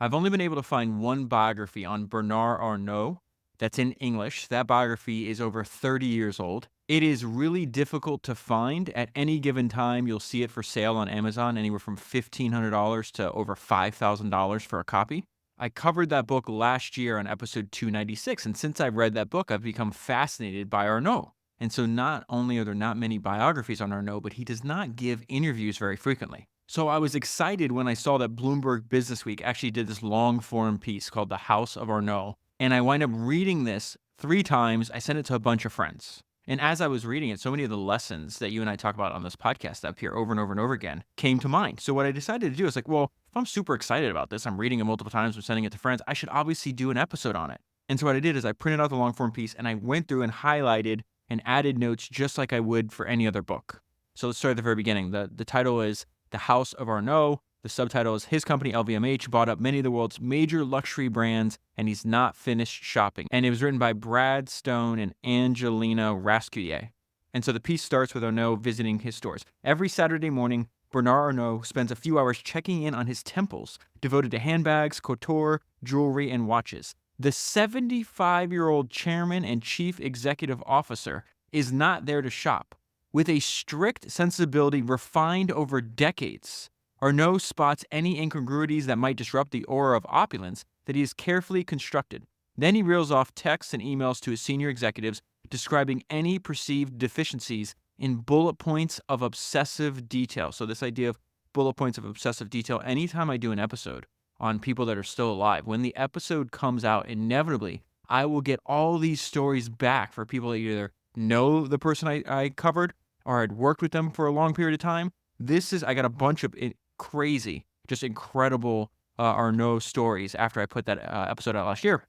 I've only been able to find one biography on Bernard Arnault that's in English. That biography is over 30 years old. It is really difficult to find. At any given time, you'll see it for sale on Amazon, anywhere from $1,500 to over $5,000 for a copy. I covered that book last year on episode 296, and since I've read that book, I've become fascinated by Arnault. And so not only are there not many biographies on Arnault, but he does not give interviews very frequently. So I was excited when I saw that Bloomberg Businessweek actually did this long form piece called The House of Arnault. And I wind up reading this 3 times. I sent it to a bunch of friends. And as I was reading it, so many of the lessons that you and I talk about on this podcast that appear over and over and over again came to mind. So what I decided to do is like, well, if I'm super excited about this, I'm reading it multiple times, I'm sending it to friends, I should obviously do an episode on it. And so what I did is I printed out the long form piece and I went through and highlighted and added notes just like I would for any other book. So let's start at the very beginning. The title is The House of Arnault. The subtitle is His company, LVMH, bought up many of the world's major luxury brands, and he's not finished shopping. And it was written by Brad Stone and Angelina Rascouet. And so the piece starts with Arnault visiting his stores. Every Saturday morning, Bernard Arnault spends a few hours checking in on his temples, devoted to handbags, couture, jewelry, and watches. The 75-year-old chairman and chief executive officer is not there to shop. With a strict sensibility refined over decades, Arnault spots any incongruities that might disrupt the aura of opulence that he has carefully constructed. Then he reels off texts and emails to his senior executives describing any perceived deficiencies in bullet points of obsessive detail. So this idea of bullet points of obsessive detail, anytime I do an episode on people that are still alive, when the episode comes out, inevitably, I will get all these stories back for people that either know the person I covered or I'd worked with them for a long period of time. I got a bunch of crazy, just incredible Arnault stories after I put that episode out last year.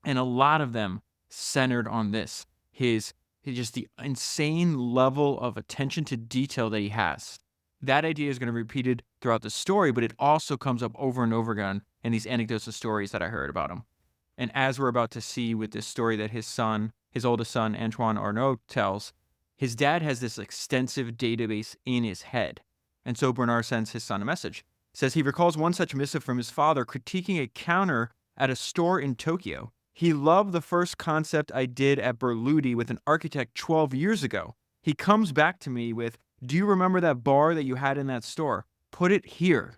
And a lot of them centered on this, his just the insane level of attention to detail that he has. That idea is going to be repeated throughout the story, but it also comes up over and over again in these anecdotes and stories that I heard about him. And as we're about to see with this story that his oldest son, Antoine Arnault, tells, his dad has this extensive database in his head. And so Bernard sends his son a message. He says he recalls one such missive from his father critiquing a counter at a store in Tokyo. He loved the first concept I did at Berluti with an architect 12 years ago. He comes back to me with, do you remember that bar that you had in that store? Put it here.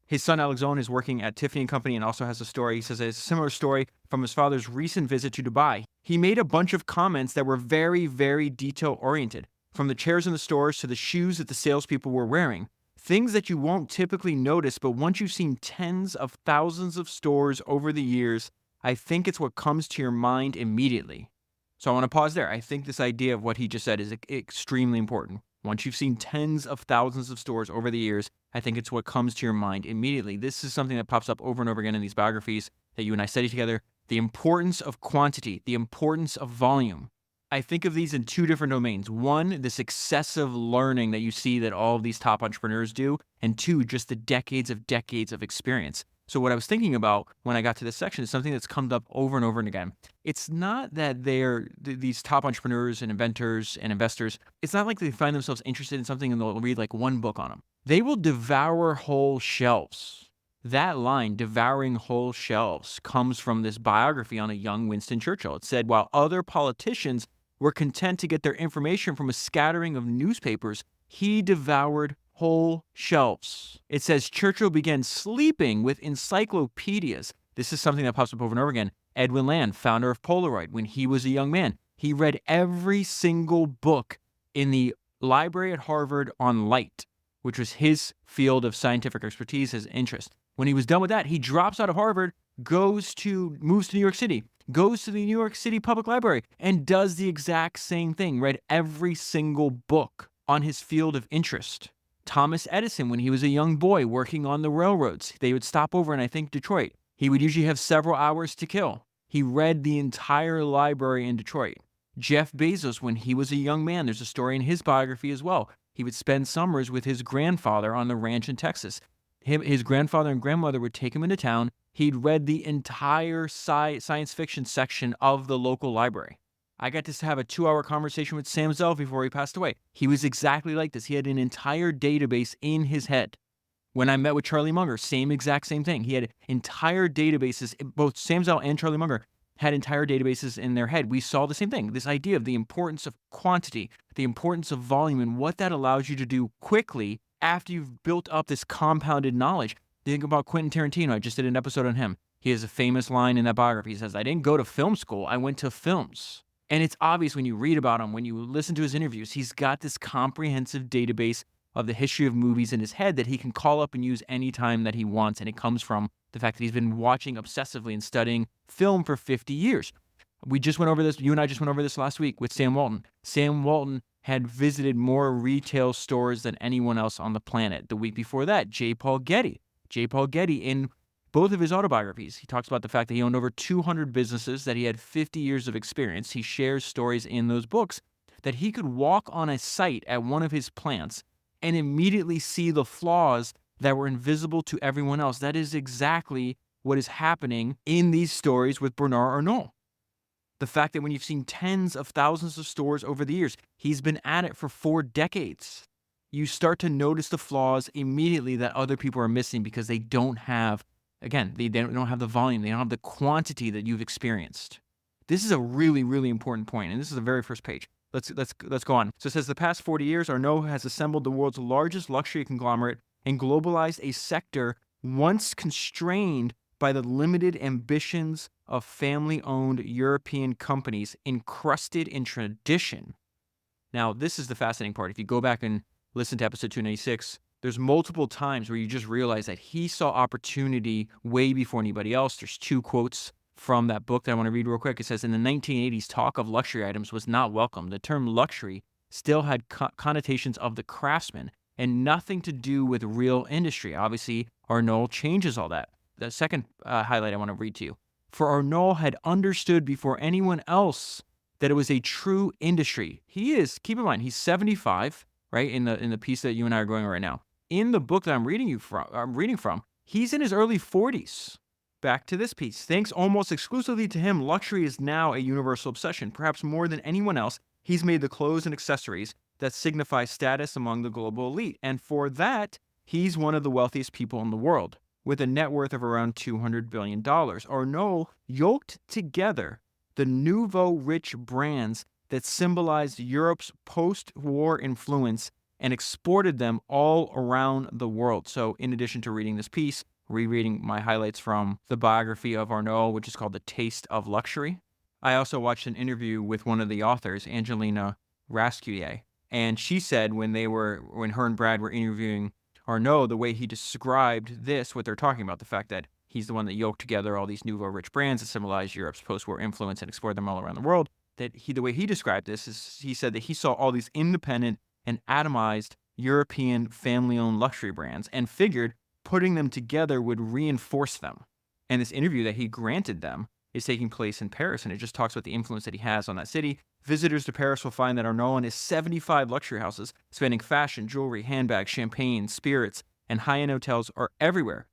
His son Alexandre is working at Tiffany & Company and also has a story. He says it's a similar story from his father's recent visit to Dubai. He made a bunch of comments that were very, very detail-oriented, from the chairs in the stores to the shoes that the salespeople were wearing. Things that you won't typically notice, but once you've seen tens of thousands of stores over the years, I think it's what comes to your mind immediately. So I want to pause there. I think this idea of what he just said is extremely important. Once you've seen tens of thousands of stores over the years, I think it's what comes to your mind immediately. This is something that pops up over and over again in these biographies that you and I study together. The importance of quantity, the importance of volume. I think of these in 2 different domains. 1, this excessive learning that you see that all of these top entrepreneurs do. And 2, just the decades of experience. So what I was thinking about when I got to this section is something that's come up over and over and again. It's not that these top entrepreneurs and inventors and investors, it's not like they find themselves interested in something and they'll read like one book on them. They will devour whole shelves. That line, devouring whole shelves, comes from this biography on a young Winston Churchill. It said, while other politicians were content to get their information from a scattering of newspapers, he devoured whole shelves. It says Churchill began sleeping with encyclopedias. This is something that pops up over and over again. Edwin Land, founder of Polaroid, when he was a young man, he read every single book in the library at Harvard on light, which was his field of scientific expertise, his interest. When he was done with that, he drops out of Harvard, moves to New York City, goes to the New York City Public Library, and does the exact same thing, read every single book on his field of interest. Thomas Edison, when he was a young boy working on the railroads, they would stop over in, I think, Detroit. He would usually have several hours to kill. He read the entire library in Detroit. Jeff Bezos, when he was a young man, there's a story in his biography as well. He would spend summers with his grandfather on the ranch in Texas. His grandfather and grandmother would take him into town. He'd read the entire science fiction section of the local library. I got to have a 2-hour conversation with Sam Zell before he passed away. He was exactly like this. He had an entire database in his head. When I met with Charlie Munger, same thing. He had entire databases, both Sam Zell and Charlie Munger had entire databases in their head. We saw the same thing, this idea of the importance of quantity, the importance of volume, and what that allows you to do quickly after you've built up this compounded knowledge. Think about Quentin Tarantino. I just did an episode on him. He has a famous line in that biography. He says, I didn't go to film school, I went to films. And it's obvious when you read about him, when you listen to his interviews, he's got this comprehensive database of the history of movies in his head that he can call up and use anytime that he wants. And it comes from the fact that he's been watching obsessively and studying film for 50 years. We just went over this, you and I just went over this last week with Sam Walton. Sam Walton had visited more retail stores than anyone else on the planet. The week before that, J. Paul Getty, in both of his autobiographies, he talks about the fact that he owned over 200 businesses, that he had 50 years of experience. He shares stories in those books that he could walk on a site at one of his plants and immediately see the flaws that were invisible to everyone else. That is exactly what is happening in these stories with Bernard Arnault. The fact that when you've seen tens of thousands of stores over the years, he's been at it for 4 decades. You start to notice the flaws immediately that other people are missing because they don't have, again, they don't have the volume, they don't have the quantity that you've experienced. This is a really, really important point, and this is the very first page. Let's go on. So it says, the past 40 years, Arnault has assembled the world's largest luxury conglomerate and globalized a sector once constrained by the limited ambitions of family-owned European companies encrusted in tradition. Now, this is the fascinating part. If you go back and listen to episode 296, there's multiple times where you just realize that he saw opportunity way before anybody else. There's 2 quotes from that book that I want to read real quick. It says, in the 1980s, talk of luxury items was not welcome. The term luxury still had connotations of the craftsman and nothing to do with real industry. Obviously, Arnault changes all that. The second highlight I want to read to you. For Arnault had understood before anyone else that it was a true industry. He is, keep in mind, he's 75, right, in the piece that you and I are going right now. In the book that I'm reading from, he's in his early 40s. Back to this piece. Thanks almost exclusively to him, luxury is now a universal obsession. Perhaps more than anyone else, he's made the clothes and accessories that signify status among the global elite. And for that, he's one of the wealthiest people in the world, with a net worth of around $200 billion. Arnault yoked together the nouveau rich brands that symbolized Europe's post-war influence and exported them all around the world. So in addition to reading this piece, rereading my highlights from the biography of Arnault, which is called The Taste of Luxury, I also watched an interview with one of the authors, Angelina Rascouet, and she said when her and Brad were interviewing Arnault, the way he described this, what they're talking about, the fact that he's the one that yoked together all these nouveau rich brands that symbolize Europe's post-war influence and exported them all around the world, the way he described this is he said that he saw all these independent and atomized European family-owned luxury brands and figured putting them together would reinforce them. And this interview that he granted them is taking place in Paris, and it just talks about the influence that he has on that city. Visitors to Paris will find that Arnault and his 75 luxury houses, spanning fashion, jewelry, handbags, champagne, spirits, and high-end hotels, are everywhere.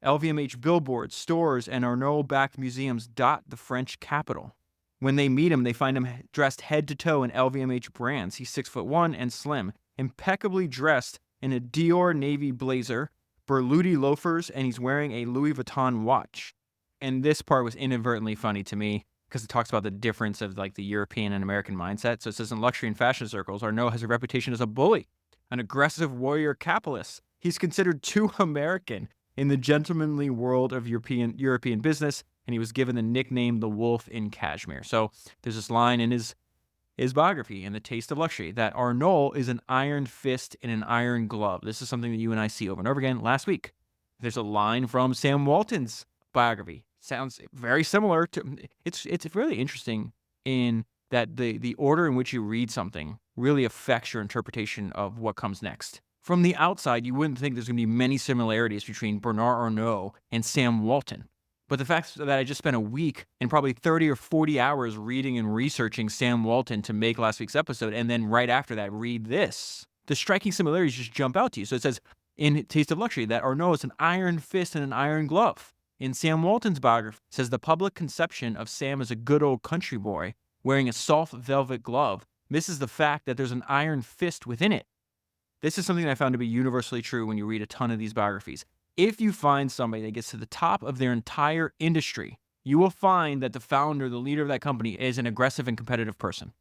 LVMH billboards, stores, and Arnault-backed museums dot the French capital. When they meet him, they find him dressed head to toe in LVMH brands. He's 6'1" and slim, impeccably dressed in a Dior navy blazer, Berluti loafers, and he's wearing a Louis Vuitton watch. And this part was inadvertently funny to me because it talks about the difference of like the European and American mindset. So it says in luxury and fashion circles, Arnault has a reputation as a bully, an aggressive warrior capitalist. He's considered too American in the gentlemanly world of European business, and he was given the nickname the Wolf in Cashmere. So there's this line in his biography, In the Taste of Luxury, that Arnault is an iron fist in an iron glove. This is something that you and I see over and over again. Last week, there's a line from Sam Walton's biography. Sounds very similar to, it's really interesting in that the order in which you read something really affects your interpretation of what comes next. From the outside, you wouldn't think there's going to be many similarities between Bernard Arnault and Sam Walton. But the fact that I just spent a week and probably 30 or 40 hours reading and researching Sam Walton to make last week's episode, and then right after that, read this, the striking similarities just jump out to you. So it says in Taste of Luxury that Arnault is an iron fist and an iron glove. In Sam Walton's biography, it says the public conception of Sam as a good old country boy wearing a soft velvet glove misses the fact that there's an iron fist within it. This is something that I found to be universally true when you read a ton of these biographies. If you find somebody that gets to the top of their entire industry, you will find that the founder, the leader of that company, is an aggressive and competitive person.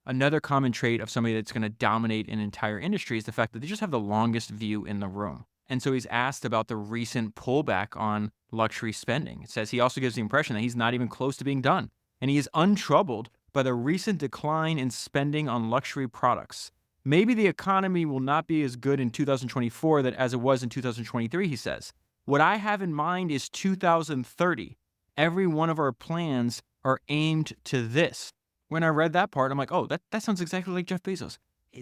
Another common trait of somebody that's going to dominate an entire industry is the fact that they just have the longest view in the room. And so he's asked about the recent pullback on luxury spending. It says he also gives the impression that he's not even close to being done. And he is untroubled by the recent decline in spending on luxury products. Maybe the economy will not be as good in 2024 as it was in 2023, he says. What I have in mind is 2030. Every one of our plans are aimed to this. When I read that part, I'm like, oh, that sounds exactly like Jeff Bezos.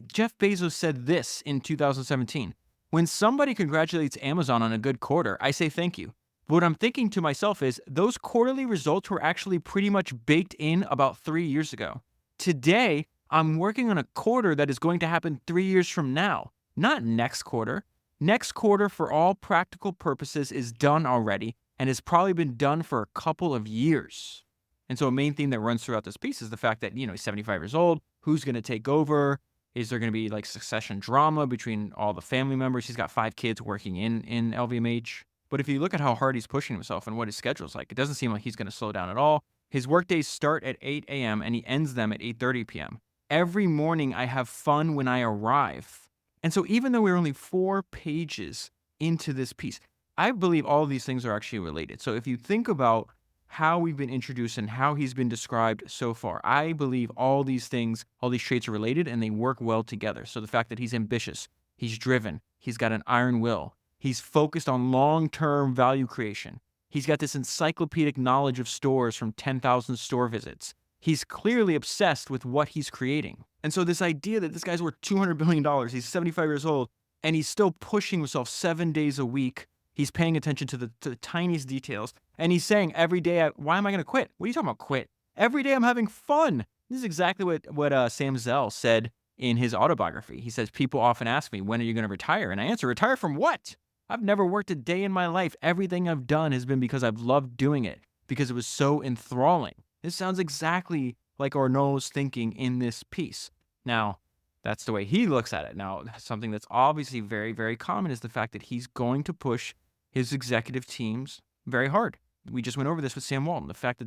Jeff Bezos said this in 2017. When somebody congratulates Amazon on a good quarter, I say thank you. But what I'm thinking to myself is those quarterly results were actually pretty much baked in about 3 years ago. Today, I'm working on a quarter that is going to happen 3 years from now, not next quarter. Next quarter, for all practical purposes, is done already and has probably been done for a couple of years. And so a main theme that runs throughout this piece is the fact that, he's 75 years old. Who's going to take over? Is there going to be like succession drama between all the family members? He's got 5 kids working in LVMH. But if you look at how hard he's pushing himself and what his schedule is like, it doesn't seem like he's going to slow down at all. His workdays start at 8 a.m. and he ends them at 8:30 p.m. Every morning I have fun when I arrive. And so even though we're only 4 pages into this piece, I believe all of these things are actually related. So if you think about how we've been introduced and how he's been described so far, I believe all these things, all these traits are related and they work well together. So the fact that he's ambitious, he's driven, he's got an iron will, he's focused on long-term value creation. He's got this encyclopedic knowledge of stores from 10,000 store visits. He's clearly obsessed with what he's creating. And so this idea that this guy's worth $200 billion, he's 75 years old, and he's still pushing himself 7 days a week. He's paying attention to the tiniest details. And he's saying every day, why am I going to quit? What are you talking about, quit? Every day I'm having fun. This is exactly what Sam Zell said in his autobiography. He says, people often ask me, when are you going to retire? And I answer, retire from what? I've never worked a day in my life. Everything I've done has been because I've loved doing it, because it was so enthralling. This sounds exactly like Arnault's thinking in this piece. Now, that's the way he looks at it. Now, something that's obviously very, very common is the fact that he's going to push his executive teams very hard. We just went over this with Sam Walton. The fact that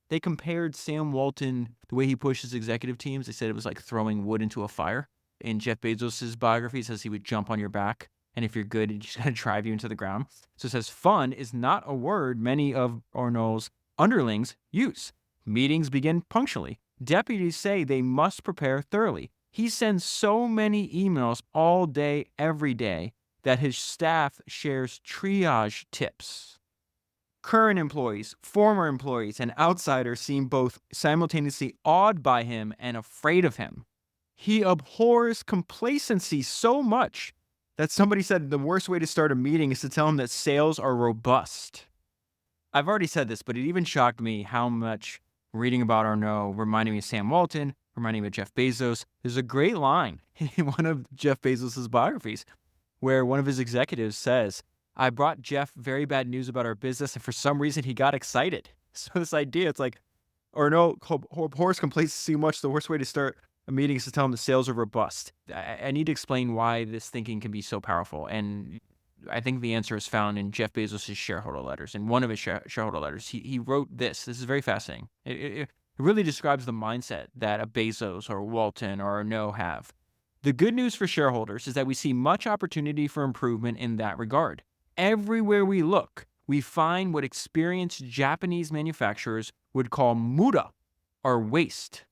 they compared Sam Walton, the way he pushed his executive teams, they said it was like throwing wood into a fire. In Jeff Bezos' biography, it says he would jump on your back, and if you're good, he's just going to drive you into the ground. So it says fun is not a word many of Arnault's underlings use. Meetings begin punctually. Deputies say they must prepare thoroughly. He sends so many emails all day, every day, that his staff shares triage tips. Current employees, former employees, and outsiders seem both simultaneously awed by him and afraid of him. He abhors complacency so much that somebody said the worst way to start a meeting is to tell him that sales are robust. I've already said this, but it even shocked me how much reading about Arnault reminded me of Sam Walton, reminding me of Jeff Bezos. There's a great line in one of Jeff Bezos' biographies where one of his executives says, I brought Jeff very bad news about our business, and for some reason he got excited. So this idea, it's like, Arnault abhors complacency so much, the worst way to start a meeting is to tell him the sales are robust. I need to explain why this thinking can be so powerful, and I think the answer is found in Jeff Bezos' shareholder letters. In one of his shareholder letters, he wrote this. This is very fascinating. It really describes the mindset that a Bezos or Walton or Arnault have. The good news for shareholders is that we see much opportunity for improvement in that regard. Everywhere we look, we find what experienced Japanese manufacturers would call muda, or waste.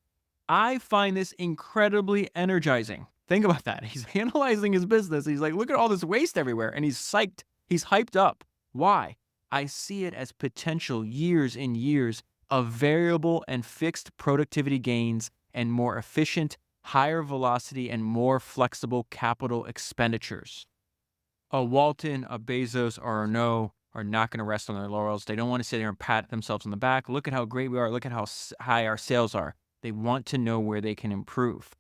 I find this incredibly energizing. Think about that. He's analyzing his business. He's like, look at all this waste everywhere. And he's psyched. He's hyped up. Why? I see it as potential years and years of variable and fixed productivity gains and more efficient, higher velocity, and more flexible capital expenditures. A Walton, a Bezos, or a Arnault are not going to rest on their laurels. They don't want to sit there and pat themselves on the back. Look at how great we are. Look at how high our sales are. They want to know where they can improve.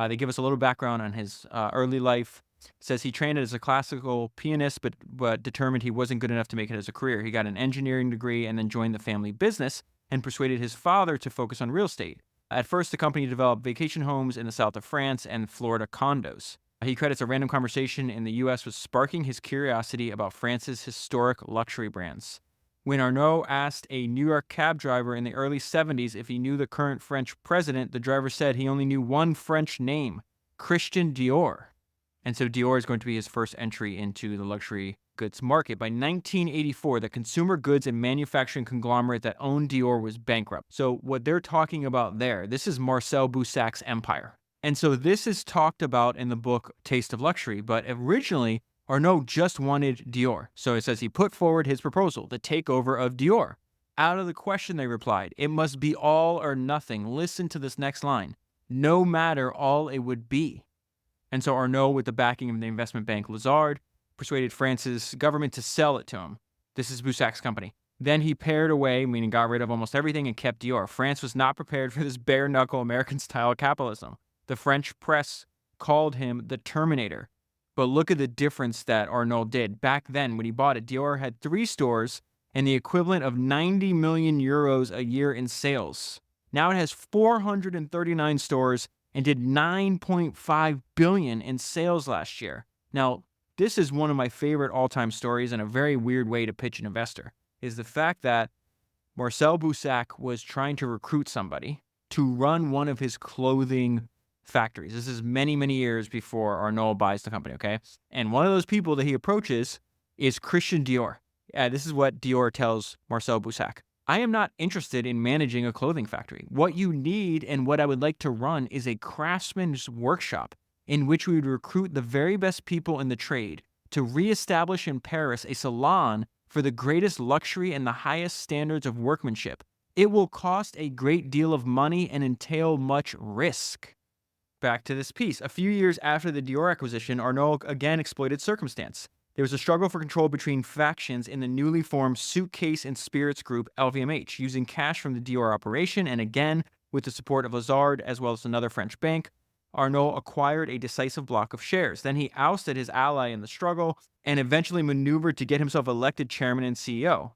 They give us a little background on his early life. It says he trained as a classical pianist, but determined he wasn't good enough to make it as a career. He got an engineering degree and then joined the family business and persuaded his father to focus on real estate. At first, the company developed vacation homes in the south of France and Florida condos. He credits a random conversation in the US with sparking his curiosity about France's historic luxury brands. When Arnault asked a New York cab driver in the early 70s if he knew the current French president, the driver said he only knew one French name, Christian Dior. And so Dior is going to be his first entry into the luxury goods market. By 1984, the consumer goods and manufacturing conglomerate that owned Dior was bankrupt. So what they're talking about there, this is Marcel Boussac's empire. And so this is talked about in the book Taste of Luxury, but originally Arnault just wanted Dior. So it says he put forward his proposal, the takeover of Dior. Out of the question, they replied, it must be all or nothing. Listen to this next line. No matter all it would be. And so Arnault, with the backing of the investment bank Lazard, persuaded France's government to sell it to him. This is Boussac's company. Then he pared away, meaning got rid of almost everything and kept Dior. France was not prepared for this bare-knuckle American-style capitalism. The French press called him the Terminator. But look at the difference that Arnault did. Back then, when he bought it, Dior had 3 stores and the equivalent of 90 million euros a year in sales. Now it has 439 stores and did 9.5 billion in sales last year. Now, this is one of my favorite all-time stories and a very weird way to pitch an investor, is the fact that Marcel Boussac was trying to recruit somebody to run one of his clothing factories. This is many, many years before Arnault buys the company, okay? And one of those people that he approaches is Christian Dior. This is what Dior tells Marcel Boussac. I am not interested in managing a clothing factory. What you need and what I would like to run is a craftsman's workshop in which we would recruit the very best people in the trade to reestablish in Paris a salon for the greatest luxury and the highest standards of workmanship. It will cost a great deal of money and entail much risk. Back to this piece. A few years after the Dior acquisition, Arnault again exploited circumstance. There was a struggle for control between factions in the newly formed suitcase and spirits group LVMH. Using cash from the Dior operation and again with the support of Lazard as well as another French bank, Arnault acquired a decisive block of shares. Then he ousted his ally in the struggle and eventually maneuvered to get himself elected chairman and CEO.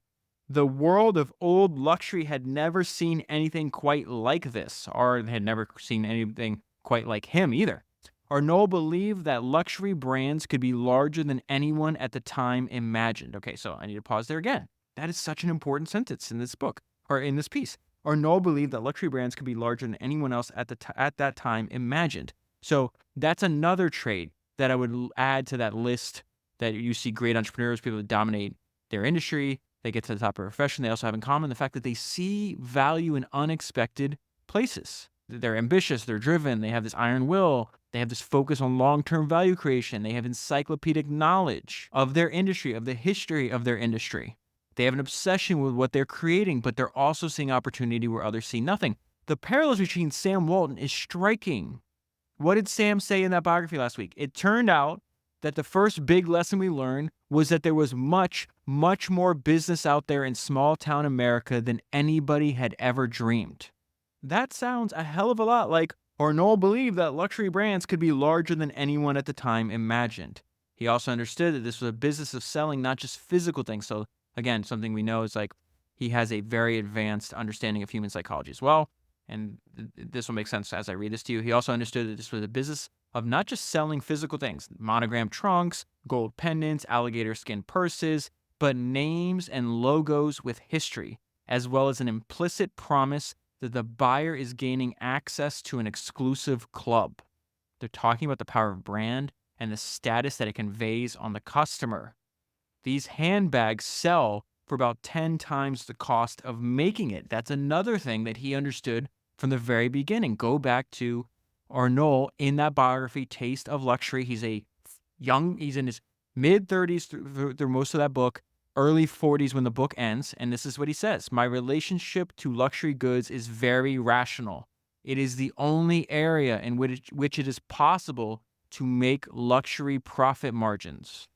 The world of old luxury had never seen anything quite like this, or had never seen anything quite like him either. Arnault believed that luxury brands could be larger than anyone at the time imagined. Okay, so I need to pause there again. That is such an important sentence in this book, or in this piece. Arnault believed that luxury brands could be larger than anyone else at that time imagined. So that's another trait that I would add to that list that you see great entrepreneurs, people that dominate their industry, they get to the top of their profession. They also have in common the fact that they see value in unexpected places. They're ambitious, they're driven, they have this iron will, they have this focus on long-term value creation, they have encyclopedic knowledge of their industry, of the history of their industry. They have an obsession with what they're creating, but they're also seeing opportunity where others see nothing. The parallels between Sam Walton is striking. What did Sam say in that biography last week? It turned out that the first big lesson we learned was that there was much, much more business out there in small-town America than anybody had ever dreamed. That sounds a hell of a lot like Arnault believed that luxury brands could be larger than anyone at the time imagined. He also understood that this was a business of selling not just physical things. So again, something we know is like he has a very advanced understanding of human psychology as well. And this will make sense as I read this to you. He also understood that this was a business of not just selling physical things, monogram trunks, gold pendants, alligator skin purses, but names and logos with history, as well as an implicit promise that the buyer is gaining access to an exclusive club. They're talking about the power of brand and the status that it conveys on the customer. These handbags sell for about 10 times the cost of making it. That's another thing that he understood from the very beginning. Go back to Arnault in that biography, Taste of Luxury. He's in his mid-30s through most of that book, early 40s when the book ends, and this is what he says. My relationship to luxury goods is very rational. It is the only area in which it is possible to make luxury profit margins.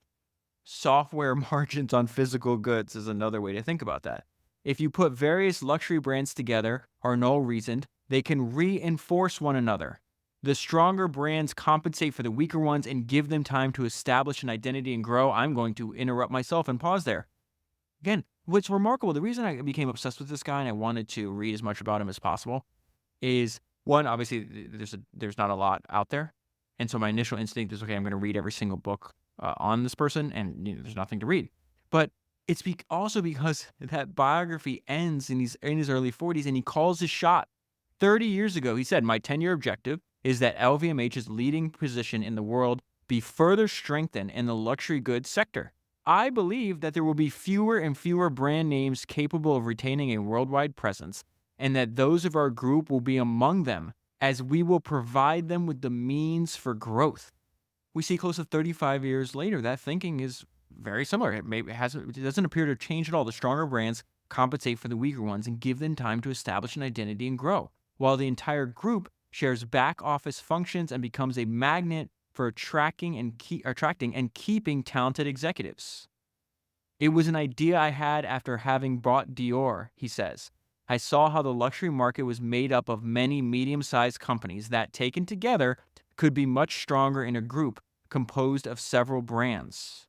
Software margins on physical goods is another way to think about that. If you put various luxury brands together, Arnault reasoned, they can reinforce one another. The stronger brands compensate for the weaker ones and give them time to establish an identity and grow. I'm going to interrupt myself and pause there. Again, what's remarkable, the reason I became obsessed with this guy and I wanted to read as much about him as possible is, one, obviously there's not a lot out there. And so my initial instinct is, okay, I'm going to read every single book on this person, and there's nothing to read. But it's also because that biography ends in his early 40s, and he calls his shot. 30 years ago, he said, my 10-year objective is that LVMH's leading position in the world be further strengthened in the luxury goods sector. I believe that there will be fewer and fewer brand names capable of retaining a worldwide presence, and that those of our group will be among them, as we will provide them with the means for growth. We see close to 35 years later, that thinking is very similar. It doesn't appear to change at all. The stronger brands compensate for the weaker ones and give them time to establish an identity and grow, while the entire group shares back office functions and becomes a magnet for attracting and keeping talented executives. It was an idea I had after having bought Dior, he says. I saw how the luxury market was made up of many medium-sized companies that, taken together, could be much stronger in a group composed of several brands.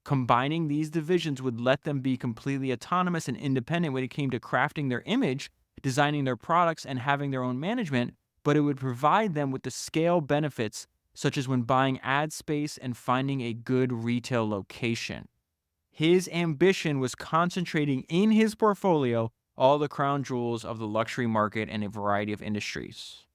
Combining these divisions would let them be completely autonomous and independent when it came to crafting their image, designing their products, and having their own management, but it would provide them with the scale benefits such as when buying ad space and finding a good retail location. His ambition was concentrating in his portfolio all the crown jewels of the luxury market in a variety of industries.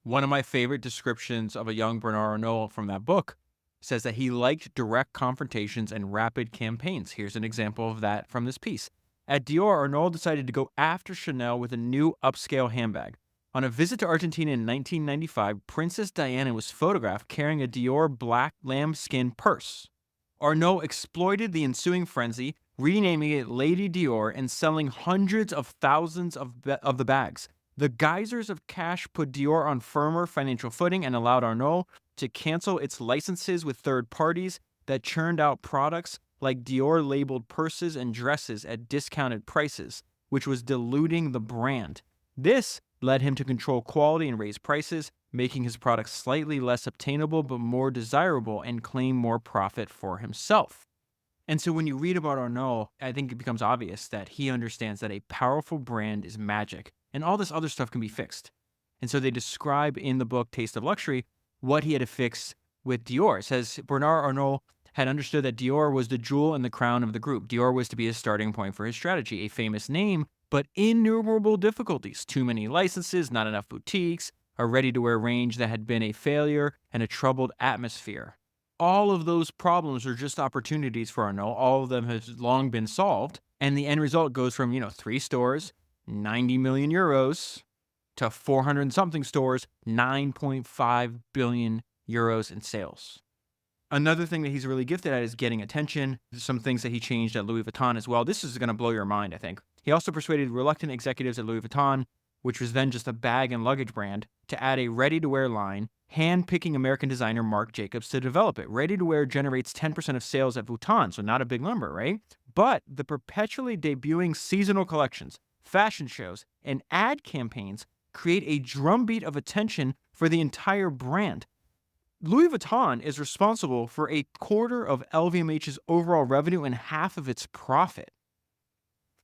One of my favorite descriptions of a young Bernard Arnault from that book says that he liked direct confrontations and rapid campaigns. Here's an example of that from this piece. At Dior, Arnault decided to go after Chanel with a new upscale handbag. On a visit to Argentina in 1995, Princess Diana was photographed carrying a Dior black lambskin purse. Arnault exploited the ensuing frenzy, renaming it Lady Dior and selling hundreds of thousands of the bags. The geysers of cash put Dior on firmer financial footing and allowed Arnault to cancel its licenses with third parties that churned out products like Dior-labeled purses and dresses at discounted prices, which was diluting the brand. This led him to control quality and raise prices, making his products slightly less obtainable but more desirable and claim more profit for himself. And so when you read about Arnault, I think it becomes obvious that he understands that a powerful brand is magic, and all this other stuff can be fixed. And so they describe in the book Taste of Luxury what he had to fix with Dior. It says Bernard Arnault had understood that Dior was the jewel in the crown of the group. Dior was to be his starting point for his strategy, a famous name, but innumerable difficulties, too many licenses, not enough boutiques, a ready-to-wear range that had been a failure, and a troubled atmosphere. All of those problems are just opportunities for Arnault. All of them have long been solved, and the end result goes from, 3 stores, 90 million euros, to 400 and something stores, 9.5 billion euros in sales. Another thing that he's really gifted at is getting attention. Some things that he changed at Louis Vuitton as well. This is going to blow your mind, I think. He also persuaded reluctant executives at Louis Vuitton, which was then just a bag and luggage brand, to add a ready-to-wear line, hand-picking American designer Marc Jacobs to develop it. Ready-to-wear generates 10% of sales at Vuitton, so not a big number, right? But the perpetually debuting seasonal collections, fashion shows, and ad campaigns create a drumbeat of attention for the entire brand. Louis Vuitton is responsible for a quarter of LVMH's overall revenue and half of its profit.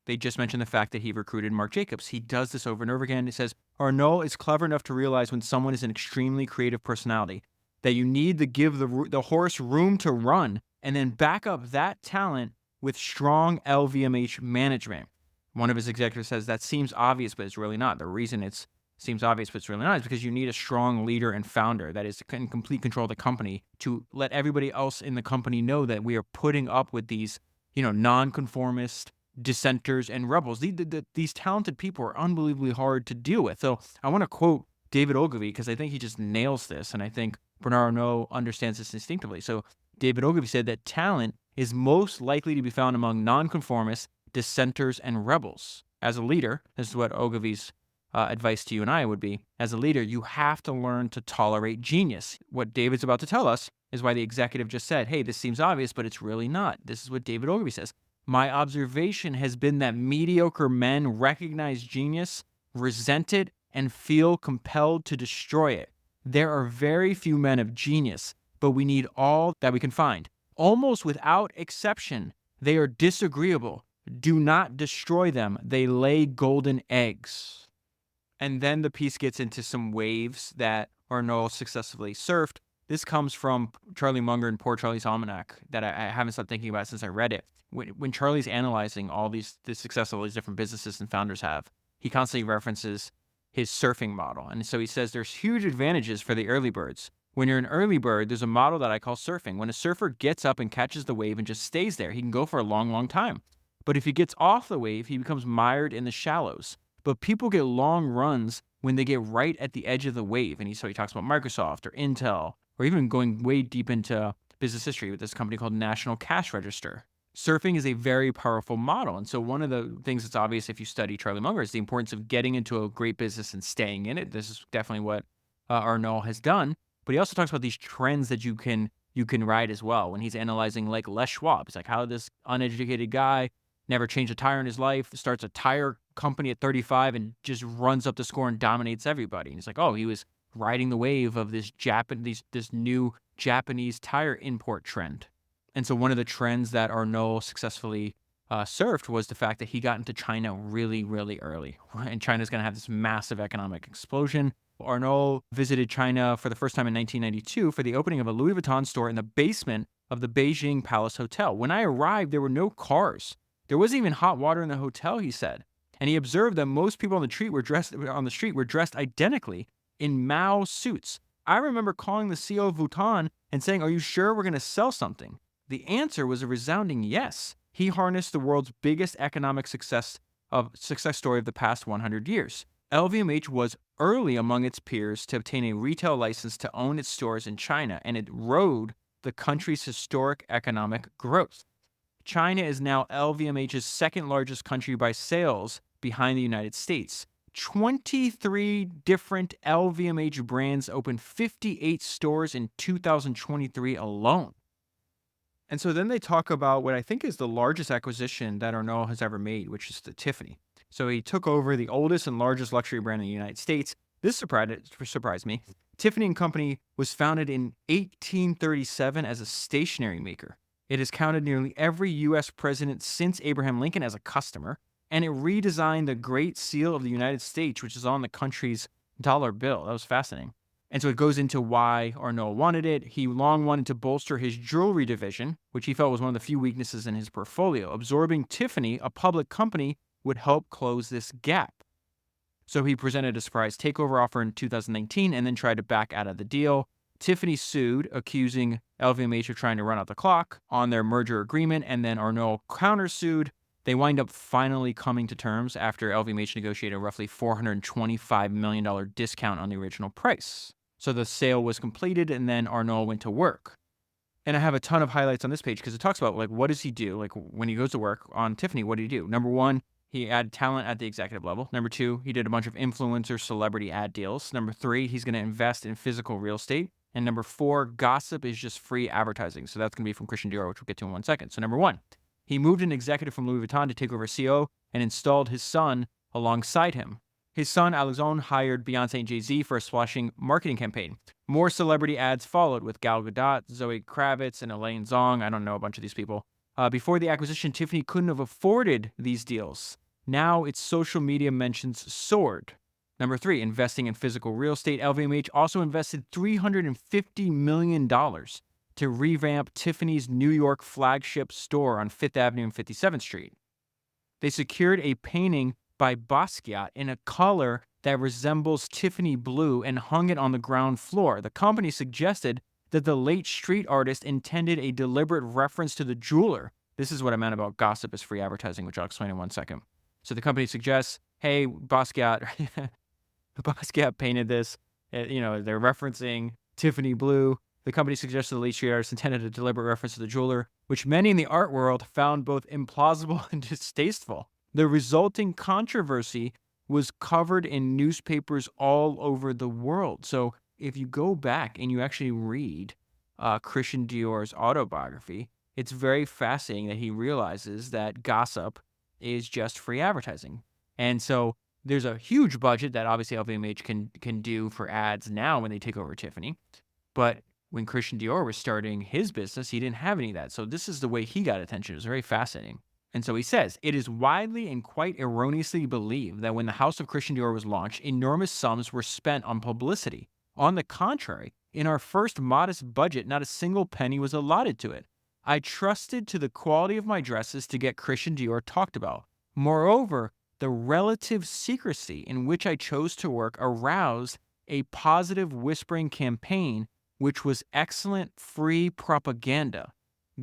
They just mentioned the fact that he recruited Marc Jacobs. He does this over and over again. It says, Arnault is clever enough to realize when someone is an extremely creative personality, that you need to give the horse room to run and then back up that talent with strong LVMH management. One of his executives says that seems obvious, but it's really not. The reason it seems obvious, but it's really not is because you need a strong leader and founder that is in complete control of the company to let everybody else in the company know that we are putting up with these, nonconformist dissenters and rebels. These talented people are unbelievably hard to deal with. So I want to quote David Ogilvy because I think he just nails this, and I think Bernard Arnault understands this instinctively. So David Ogilvy said that talent is most likely to be found among nonconformists, dissenters, and rebels. As a leader, this is what Ogilvy's advice to you and I would be. As a leader, you have to learn to tolerate genius. What David's about to tell us is why the executive just said, hey, this seems obvious, but it's really not. This is what David Ogilvy says. My observation has been that mediocre men recognize genius, resent it, and feel compelled to destroy it. There are very few men of genius, but we need all that we can find. Almost without exception, they are disagreeable. Do not destroy them. They lay golden eggs. And then the piece gets into some waves that Arnault successfully surfed. This comes from Charlie Munger and Poor Charlie's Almanac that I haven't stopped thinking about since I read it. When Charlie's analyzing all the success all these different businesses and founders have, he constantly references his surfing model. And so he says there's huge advantages for the early birds. When you're an early bird, there's a model that I call surfing. When a surfer gets up and catches the wave and just stays there, he can go for a long, long time. But if he gets off the wave, he becomes mired in the shallows. But people get long runs when they get right at the edge of the wave. And so he talks about Microsoft or Intel, or even going way deep into business history with this company called National Cash Register. Surfing is a very powerful model. And so one of the things that's obvious if you study Charlie Munger is the importance of getting into a great business and staying in it. This is definitely what Arnault has done. But he also talks about these trends that you can ride as well. When he's analyzing like Les Schwab, he's like, how this uneducated guy never changed a tire in his life, starts a tire company at 35 and just runs up the score and dominates everybody. And he's like, oh, he was riding the wave of this new Japanese tire import trend. And so one of the trends that Arnault successfully surfed was the fact that he got into China really, really early. And China's going to have this massive economic explosion. Arnault visited China for the first time in 1992 for the opening of a Louis Vuitton store in the basement of the Beijing Palace Hotel. When I arrived, there were no cars. There wasn't even hot water in the hotel, he said. And he observed that most people on the street were dressed identically in Mao suits. I remember calling the CEO of Vuitton and saying, "Are you sure we're going to sell something?" The answer was a resounding yes. He harnessed the world's biggest economic success story of the past 100 years. LVMH was early among its peers to obtain a retail license to own its stores in China, and it rode the country's historic economic growth. China is now LVMH's second largest country by sales, behind the United States. 23 different LVMH brands opened 58 stores in 2023 alone. And so then they talk about what I think is the largest acquisition that Arnault has ever made, which is the Tiffany. So he took over the oldest and largest luxury brand in the United States. This surprised me. Tiffany & Company was founded in 1837 as a stationery maker. It has counted nearly every U.S. president since Abraham Lincoln as a customer, and it redesigned the Great Seal of the United States, which is on the country's dollar bill. That was fascinating. And so it goes into why Arnault wanted it. He long wanted to bolster his jewelry division, which he felt was one of the few weaknesses in his portfolio. Absorbing Tiffany, a public company, would help close this gap. So he presented a surprise takeover offer in 2019 and then tried to back out of the deal. Tiffany sued, accusing LVMH of trying to run out the clock on their merger agreement, and then Arnault countersued. They wind up finally coming to terms after LVMH negotiated a roughly $425 million discount on the original price. So the sale was completed, and then Arnault went to work. And I have a ton of highlights on this page because it talks about, like, what does he do? Like, when he goes to work on Tiffany, what did he do? Number one, he added talent at the executive level. Number two, he did a bunch of influencer celebrity ad deals. Number three, he's going to invest in physical real estate. And number four, gossip is just free advertising. So that's going to be from Christian Dior, which we'll get to in 1 second. So number one, he moved an executive from Louis Vuitton to take over CEO and installed his son alongside him. His son, Alexandre, hired Beyoncé and Jay-Z for a splashing marketing campaign. More celebrity ads followed with Gal Gadot, Zoe Kravitz, and Elaine Zong. I don't know a bunch of these people. Before the acquisition, Tiffany couldn't have afforded these deals. Now its social media mentions soared. Number three, investing in physical real estate. LVMH also invested $350 million to revamp Tiffany's New York flagship store on 5th Avenue and 57th Street. They secured a painting by Basquiat in a color that resembles Tiffany blue and hung it on the ground floor. The company suggested that the late street artist intended a deliberate reference to the jeweler. This is what I meant about gossip as free advertising, which I'll explain in 1 second. So the company suggests, hey, Basquiat painted this. They're referencing Tiffany blue. The company suggested the late street artist intended a deliberate reference to the jeweler, which many in the art world found both implausible and distasteful. The resulting controversy was covered in newspapers all over the world. So if you go back and you actually read Christian Dior's autobiography, it's very fascinating that he realizes that gossip is just free advertising. And so there's a huge budget that obviously LVMH can do for ads now when they take over Tiffany. But when Christian Dior was starting his business, he didn't have any of that. So this is the way he got attention. It was very fascinating. And so he says, it is widely and quite erroneously believed that when the House of Christian Dior was launched, enormous sums were spent on publicity. On the contrary, in our first modest budget, not a single penny was allotted to it. I trusted to the quality of my dresses to get Christian Dior talked about. Moreover, the relative secrecy in which I chose to work aroused a positive whispering campaign, which was excellent free propaganda.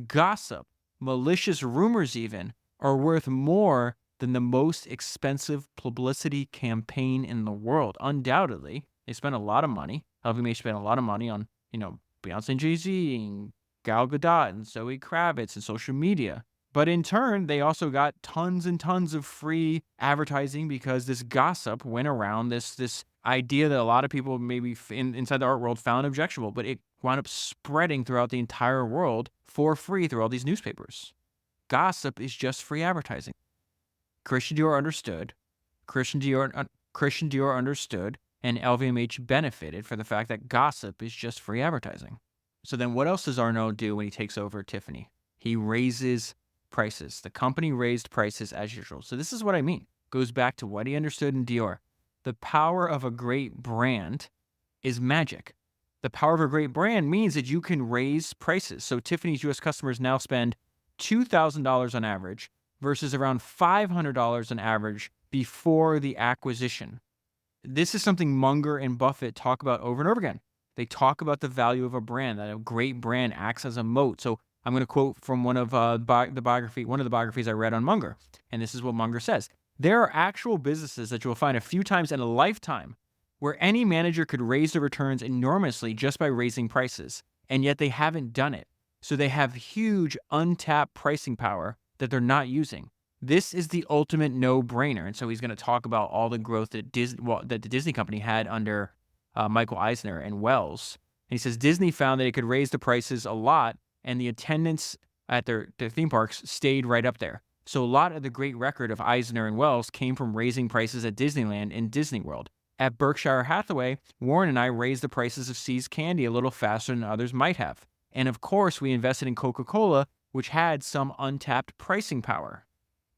Gossip, malicious rumors even, are worth more than the most expensive publicity campaign in the world. Undoubtedly, they spent a lot of money. LVMH spent a lot of money on, Beyonce and Jay-Z and Gal Gadot and Zoe Kravitz and social media. But in turn, they also got tons and tons of free advertising because this gossip went around, this idea that a lot of people maybe inside the art world found objectionable, but it wound up spreading throughout the entire world for free through all these newspapers. Gossip is just free advertising. Christian Dior understood, and LVMH benefited for the fact that gossip is just free advertising. So then what else does Arnault do when he takes over Tiffany? He raises prices. The company raised prices as usual. So this is what I mean. Goes back to what he understood in Dior. The power of a great brand is magic. The power of a great brand means that you can raise prices. So Tiffany's U.S. customers now spend $2,000 on average versus around $500 on average before the acquisition. This is something Munger and Buffett talk about over and over again. They talk about the value of a brand, that a great brand acts as a moat. So I'm going to quote from one of the biographies I read on Munger. And this is what Munger says. There are actual businesses that you will find a few times in a lifetime where any manager could raise the returns enormously just by raising prices, and yet they haven't done it. So they have huge untapped pricing power that they're not using. This is the ultimate no-brainer. And so he's going to talk about all the growth that the Disney company had under Michael Eisner and Wells. And he says Disney found that it could raise the prices a lot, and the attendance at their theme parks stayed right up there. So a lot of the great record of Eisner and Wells came from raising prices at Disneyland and Disney World. At Berkshire Hathaway, Warren and I raised the prices of See's candy a little faster than others might have. And of course, we invested in Coca-Cola, which had some untapped pricing power.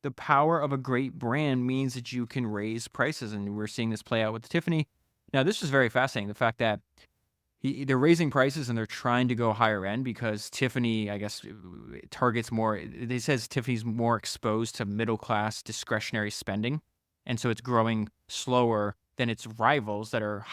The power of a great brand means that you can raise prices, and we're seeing this play out with Tiffany. Now, this is very fascinating, the fact that they're raising prices and they're trying to go higher end because Tiffany, I guess, targets more. It says Tiffany's more exposed to middle-class discretionary spending, and so it's growing slower than its rivals that are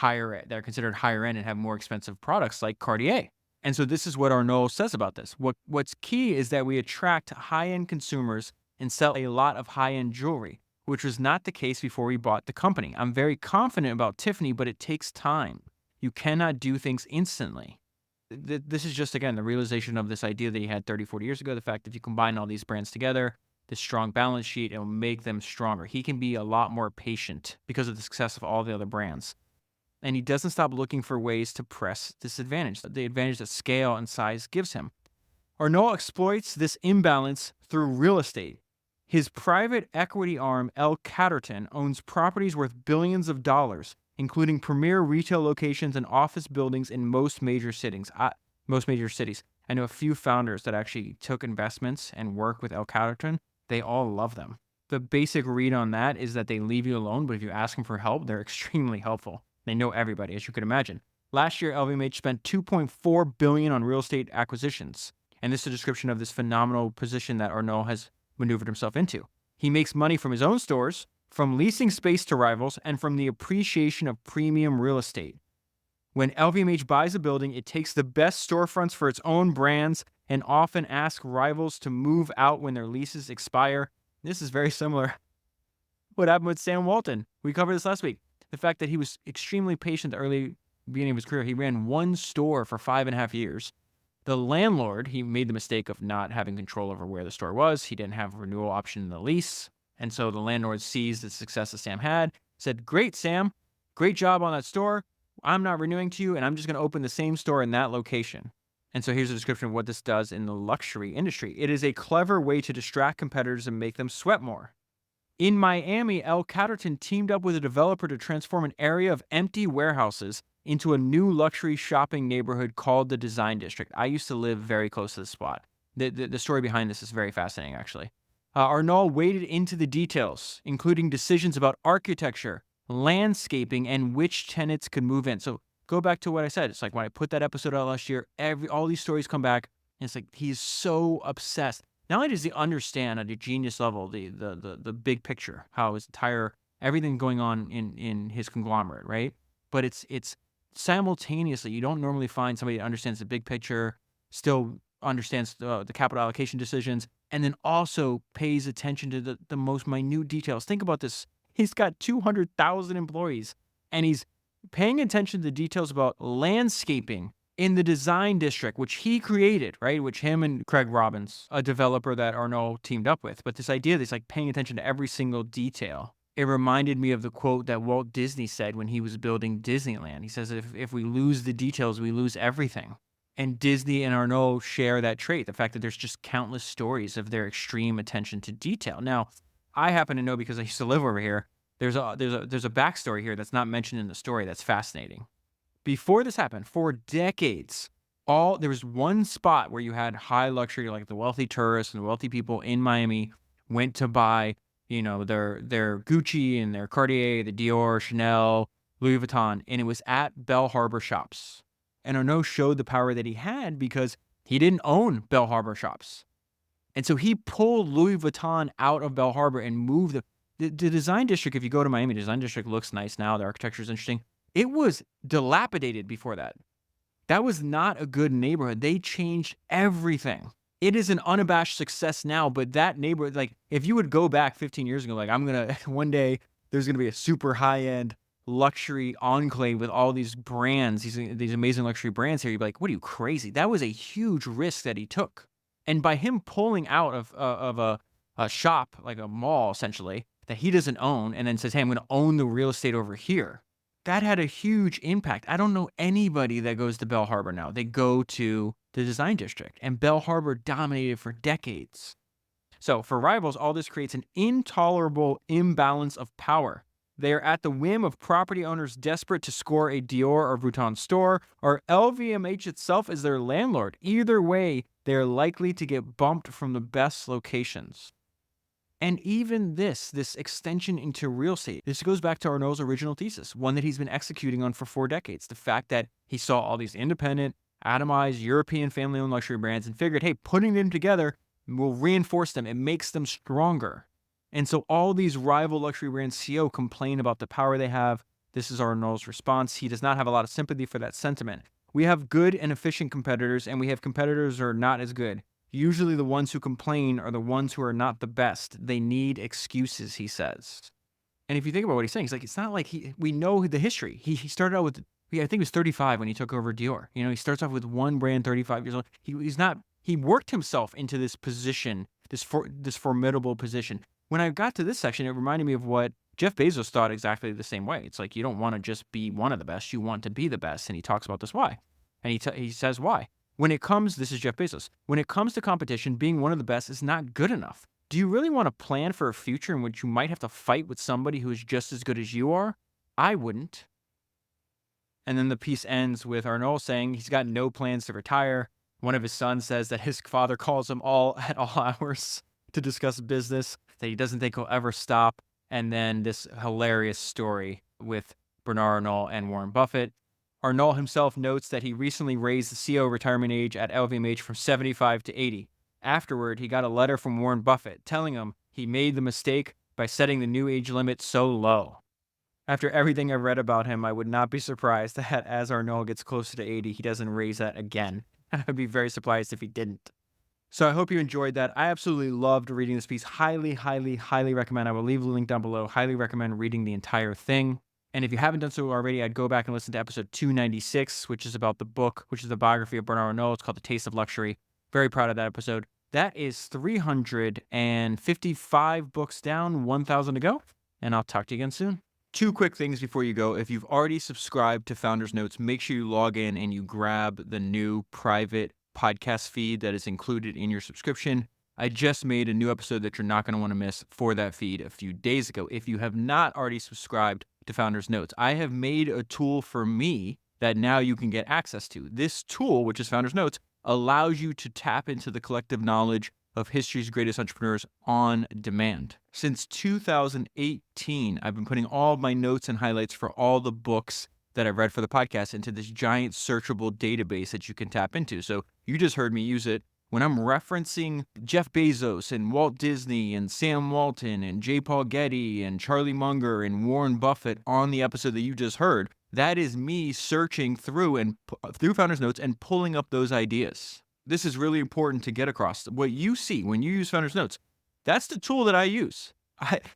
considered higher end and have more expensive products like Cartier. And so this is what Arnault says about this. What's key is that we attract high-end consumers and sell a lot of high-end jewelry, which was not the case before we bought the company. I'm very confident about Tiffany, but it takes time. You cannot do things instantly. This is just, again, the realization of this idea that he had 30, 40 years ago, the fact that if you combine all these brands together, this strong balance sheet, it will make them stronger. He can be a lot more patient because of the success of all the other brands. And he doesn't stop looking for ways to press this advantage, the advantage that scale and size gives him. Arnault exploits this imbalance through real estate. His private equity arm, L. Catterton, owns properties worth billions of dollars, including premier retail locations and office buildings in most major cities. I know a few founders that actually took investments and work with L. Catterton. They all love them. The basic read on that is that they leave you alone, but if you ask them for help, they're extremely helpful. They know everybody, as you could imagine. Last year, LVMH spent $2.4 billion on real estate acquisitions. And this is a description of this phenomenal position that Arnault has maneuvered himself into. He makes money from his own stores, from leasing space to rivals, and from the appreciation of premium real estate. When LVMH buys a building, it takes the best storefronts for its own brands and often asks rivals to move out when their leases expire. This is very similar to what happened with Sam Walton. We covered this last week. The fact that he was extremely patient at the early beginning of his career. He ran one store for 5.5 years. The landlord, he made the mistake of not having control over where the store was. He didn't have a renewal option in the lease. And so the landlord sees the success that Sam had, said, "Great, Sam. Great job on that store. I'm not renewing to you, and I'm just going to open the same store in that location." And so here's a description of what this does in the luxury industry. It is a clever way to distract competitors and make them sweat more. In Miami, L. Catterton teamed up with a developer to transform an area of empty warehouses into a new luxury shopping neighborhood called the Design District. I used to live very close to the spot. The story behind this is very fascinating, actually. Arnault waded into the details, including decisions about architecture, landscaping, and which tenants could move in. So go back to what I said. It's like when I put that episode out last year, all these stories come back, and it's like he's so obsessed. Not only does he understand at a genius level the big picture, how his entire everything going on in his conglomerate, right? But it's simultaneously, you don't normally find somebody that understands the big picture, still understands the capital allocation decisions, and then also pays attention to the most minute details. Think about this. He's got 200,000 employees, and he's paying attention to the details about landscaping in the design district, which he created, right? Which him and Craig Robbins, a developer that Arnault teamed up with. But this idea that's like paying attention to every single detail. It reminded me of the quote that Walt Disney said when he was building Disneyland. He says, if we lose the details, we lose everything. And Disney and Arnault share that trait, the fact that there's just countless stories of their extreme attention to detail. Now, I happen to know, because I used to live over here, there's a backstory here that's not mentioned in the story that's fascinating. Before this happened, for decades, there was one spot where you had high luxury, like the wealthy tourists and the wealthy people in Miami went to buy, their Gucci and their Cartier, the Dior, Chanel, Louis Vuitton, and it was at Bell Harbor shops. And Arnault showed the power that he had because he didn't own Bell Harbor shops. And so he pulled Louis Vuitton out of Bell Harbor and moved the design district. If you go to Miami, the design district looks nice now. The architecture is interesting. It was dilapidated before that. That was not a good neighborhood. They changed everything. It is an unabashed success now, but that neighborhood, like if you would go back 15 years ago, like one day there's going to be a super high-end luxury enclave with all these brands, these amazing luxury brands here, you'd be like, what are you, crazy? That was a huge risk that he took. And by him pulling out of a shop, like a mall essentially, that he doesn't own, and then says, hey, I'm going to own the real estate over here, that had a huge impact. I don't know anybody that goes to Bell Harbor now. They go to the design district, and Bell Harbor dominated for decades. So for rivals, all this creates an intolerable imbalance of power. They are at the whim of property owners desperate to score a Dior or Vuitton store, or LVMH itself as their landlord. Either way, they are likely to get bumped from the best locations. And even this extension into real estate, this goes back to Arnault's original thesis, one that he's been executing on for 4 decades. The fact that he saw all these independent, atomized European family-owned luxury brands and figured, hey, putting them together will reinforce them. It makes them stronger. And so all these rival luxury brands CEO complain about the power they have. This is Arnault's response. He does not have a lot of sympathy for that sentiment. We have good and efficient competitors, and we have competitors who are not as good. Usually the ones who complain are the ones who are not the best. They need excuses, he says. And if you think about what he's saying, he's like, it's not like we know the history. He started out with, I think he was 35 when he took over Dior. He starts off with one brand, 35 years old. He worked himself into this position, this formidable position. When I got to this section, it reminded me of what Jeff Bezos thought exactly the same way. It's like, you don't want to just be one of the best. You want to be the best. And he talks about this why. And he says why. This is Jeff Bezos, when it comes to competition, being one of the best is not good enough. Do you really want to plan for a future in which you might have to fight with somebody who is just as good as you are? I wouldn't. And then the piece ends with Arnault saying he's got no plans to retire. One of his sons says that his father calls him at all hours to discuss business, that he doesn't think he'll ever stop. And then this hilarious story with Bernard Arnault and Warren Buffett. Arnault himself notes that he recently raised the CEO retirement age at LVMH from 75 to 80. Afterward, he got a letter from Warren Buffett telling him he made the mistake by setting the new age limit so low. After everything I've read about him, I would not be surprised that as Arnault gets closer to 80, he doesn't raise that again. I'd be very surprised if he didn't. So I hope you enjoyed that. I absolutely loved reading this piece. Highly, highly, highly recommend. I will leave the link down below. Highly recommend reading the entire thing. And if you haven't done so already, I'd go back and listen to episode 296, which is about the book, which is the biography of Bernard Arnault. It's called The Taste of Luxury. Very proud of that episode. That is 355 books down, 1,000 to go. And I'll talk to you again soon. 2 quick things before you go. If you've already subscribed to Founders Notes, make sure you log in and you grab the new private podcast feed that is included in your subscription. I just made a new episode that you're not going to want to miss for that feed a few days ago. If you have not already subscribed to Founders Notes, I have made a tool for me that now you can get access to. This tool, which is Founders Notes, allows you to tap into the collective knowledge of history's greatest entrepreneurs on demand. Since 2018, I've been putting all of my notes and highlights for all the books that I've read for the podcast into this giant searchable database that you can tap into. So you just heard me use it. When I'm referencing Jeff Bezos and Walt Disney and Sam Walton and J. Paul Getty and Charlie Munger and Warren Buffett on the episode that you just heard, that is me searching through Founders Notes and pulling up those ideas. This is really important to get across. What you see when you use Founders Notes, that's the tool that I use.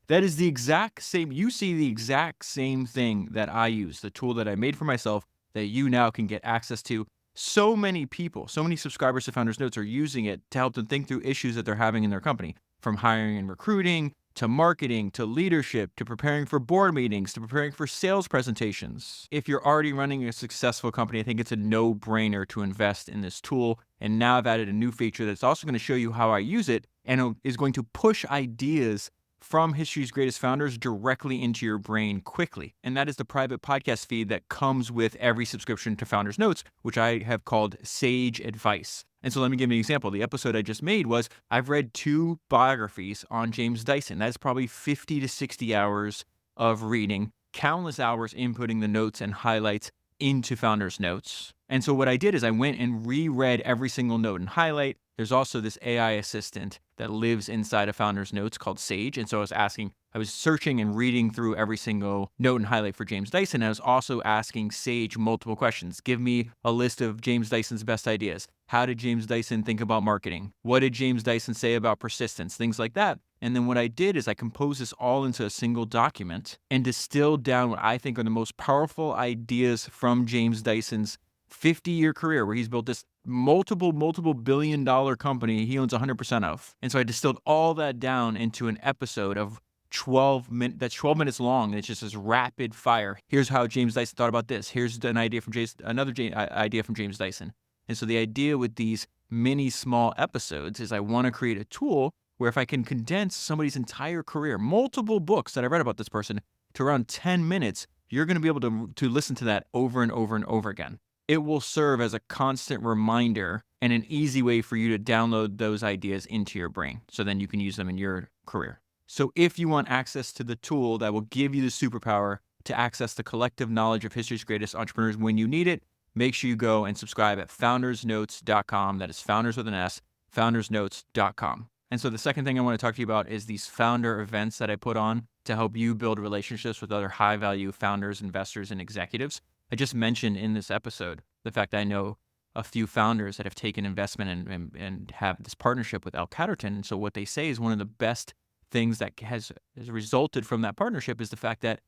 That is the exact same. You see the exact same thing that I use, the tool that I made for myself that you now can get access to. So many people, so many subscribers to Founders Notes are using it to help them think through issues that they're having in their company, from hiring and recruiting, to marketing, to leadership, to preparing for board meetings, to preparing for sales presentations. If you're already running a successful company, I think it's a no-brainer to invest in this tool. And now I've added a new feature that's also going to show you how I use it and is going to push ideas from history's greatest founders directly into your brain quickly. And that is the private podcast feed that comes with every subscription to Founders Notes, which I have called Sage Advice. And so let me give you an example. The episode I just made was I've read 2 biographies on James Dyson. That's probably 50 to 60 hours of reading, countless hours inputting the notes and highlights into Founders Notes. And so what I did is I went and reread every single note and highlight. There's also this AI assistant that lives inside of Founders Notes called Sage. And so I was searching and reading through every single note and highlight for James Dyson. I was also asking Sage multiple questions. Give me a list of James Dyson's best ideas. How did James Dyson think about marketing? What did James Dyson say about persistence? Things like that. And then what I did is I composed this all into a single document and distilled down what I think are the most powerful ideas from James Dyson's 50-year career, where he's built this multiple billion-dollar company he owns 100% of. And so I distilled all that down into an episode of 12 minutes. That's 12 minutes long, and it's just this rapid fire. Here's how James Dyson thought about this. Here's an idea from idea from James Dyson. And so the idea with these mini small episodes is I want to create a tool where if I can condense somebody's entire career, multiple books that I read about this person, to around 10 minutes, you're going to be able to listen to that over and over and over again. It will serve as a constant reminder and an easy way for you to download those ideas into your brain so then you can use them in your career. So if you want access to the tool that will give you the superpower to access the collective knowledge of history's greatest entrepreneurs when you need it, make sure you go and subscribe at foundersnotes.com. That is founders with an S, foundersnotes.com. And so the second thing I want to talk to you about is these founder events that I put on to help you build relationships with other high-value founders, investors, and executives. I just mentioned in this episode the fact that I know a few founders that have taken investment and have this partnership with L Catterton. And so what they say is one of the best things that has resulted from that partnership is the fact that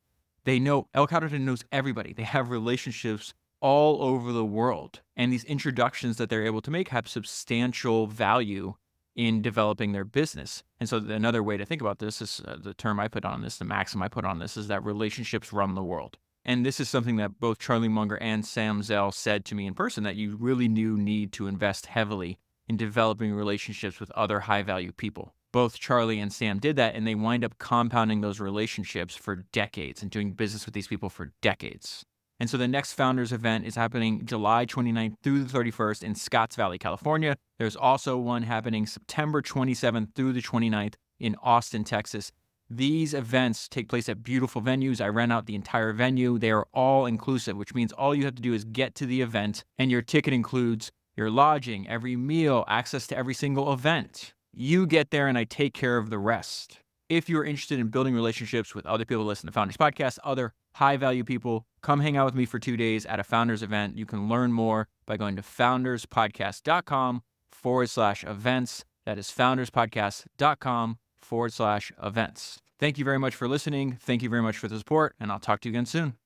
they know L Catterton knows everybody. They have relationships all over the world. And these introductions that they're able to make have substantial value in developing their business. And so another way to think about this is the term I put on this, the maxim I put on this, is that relationships run the world. And this is something that both Charlie Munger and Sam Zell said to me in person, that you really do need to invest heavily in developing relationships with other high-value people. Both Charlie and Sam did that, and they wind up compounding those relationships for decades and doing business with these people for decades. And so the next Founders event is happening July 29th through the 31st in Scotts Valley, California. There's also one happening September 27th through the 29th in Austin, Texas. These events take place at beautiful venues. I rent out the entire venue. They are all inclusive, which means all you have to do is get to the event, and your ticket includes your lodging, every meal, access to every single event. You get there, and I take care of the rest. If you're interested in building relationships with other people who listen to Founders Podcast, other high-value people, come hang out with me for 2 days at a Founders event. You can learn more by going to founderspodcast.com/events. That is founderspodcast.com/events. Thank you very much for listening. Thank you very much for the support, and I'll talk to you again soon.